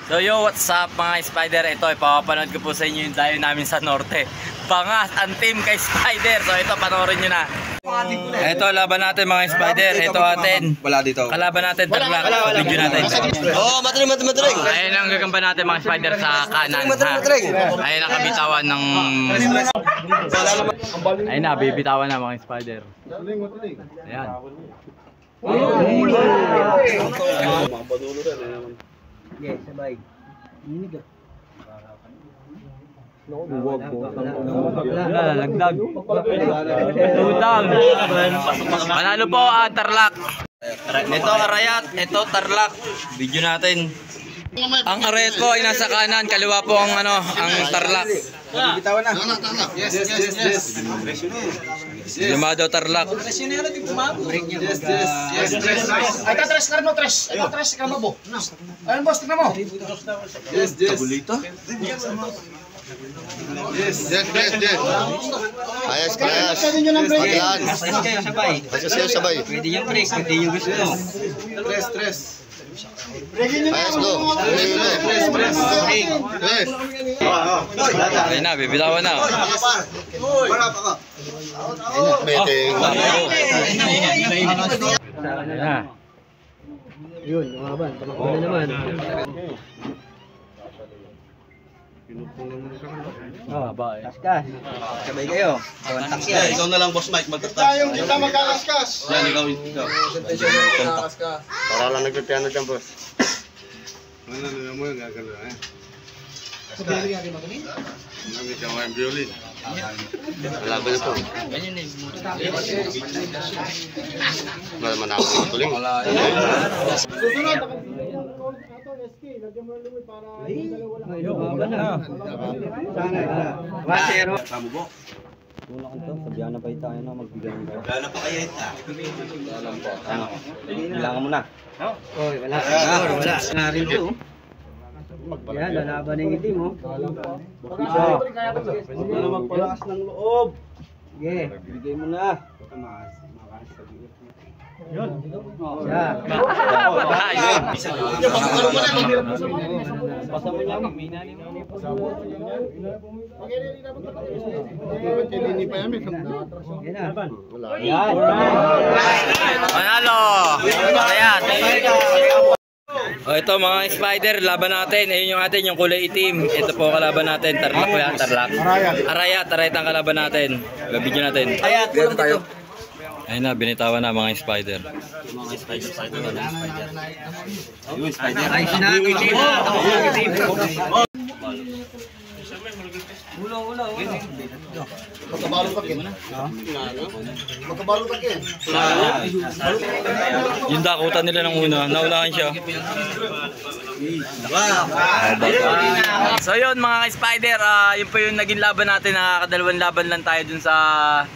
So yo, what's up mga Spider? Ito, ipapanood ko po sa inyo yung dayo namin sa norte. Bangas ang team kay Spider. So ito, panoorin nyo na. Ito, laban natin mga Spider. Ito atin. Wala dito. Kalaban natin, tarlak. Video natin. Oh, matring. Ayun ang gagamba natin mga Spider sa kanan. Ayun ang kabitawan ng... Ayun na, bibitawan na mga Spider. Ayan. Yes, sabay. Lagdag. Tutang. Panalo po ang tarlak. Ito arayat, ito tarlak. Video natin. Ang arayat po ay nasa kanan, kaliwa po ang ang tarlak. Bitawan na. Yes. Lumado tarlak. Yes. Ay, tres ka mo, tres. Ay, tres ka mo, bo. Ayun, boss, tignan mo. Yes. Tabulito? Yes. Ayos. Maglaan. Sabay. Pwede yung tres, pwede yung gusto. Tres. Ayos go. Tres. Ayun na, bibitawan na. Meeting. Ayun na. Yun, lumaban. Tamakbo na naman. Ba eh. Kaskas. Sabay kayo. Kontak siya. Ikaw na lang, Boss Mike, magkatas. Tayong kita magkakaskas. Yan, ikaw. Para lang nagpipiano dyan, boss. Ano mo yung gagano, eh? Sa violin natin magaling? Hindi ka may violin. Wala ba na to? Wala man ako matuling. Ay, lumaban na. Wasero. Una kanto, sabihan na pa tayo na magbigay ng gaya. Gana pa kaya ita. Kailangan mo na. Oy, wala. Nga rin to. Yan, lalaban ng itim, oh. Pwede na magpalakas ng loob. Sige. Bigay mo na. Yan. Pasa mo niya. Yan. Panalo! Ayan. O ito mga Spider, laban natin. Ayun yung atin, yung kulay itim. Ito po kalaban natin. Tarlak po yan, tarlak. Arayat ang kalaban natin. Video natin. Ayat, tayo. Ayun na, binitawan na mga Spider. Ay, sinabi itim. Yung dakutan nila ng una, naunahan siya. So yun mga Spider, yun po yung naging laban natin. Nakakadalawang laban lang tayo dun sa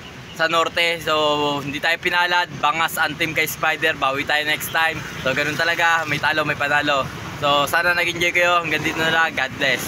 norte. So hindi tayo pinalad. Bangas ang team kay Spider. Bawi tayo next time. So ganun talaga, may talo may panalo. So sana nag-enjoy kayo. Hanggang dito na lang. God bless.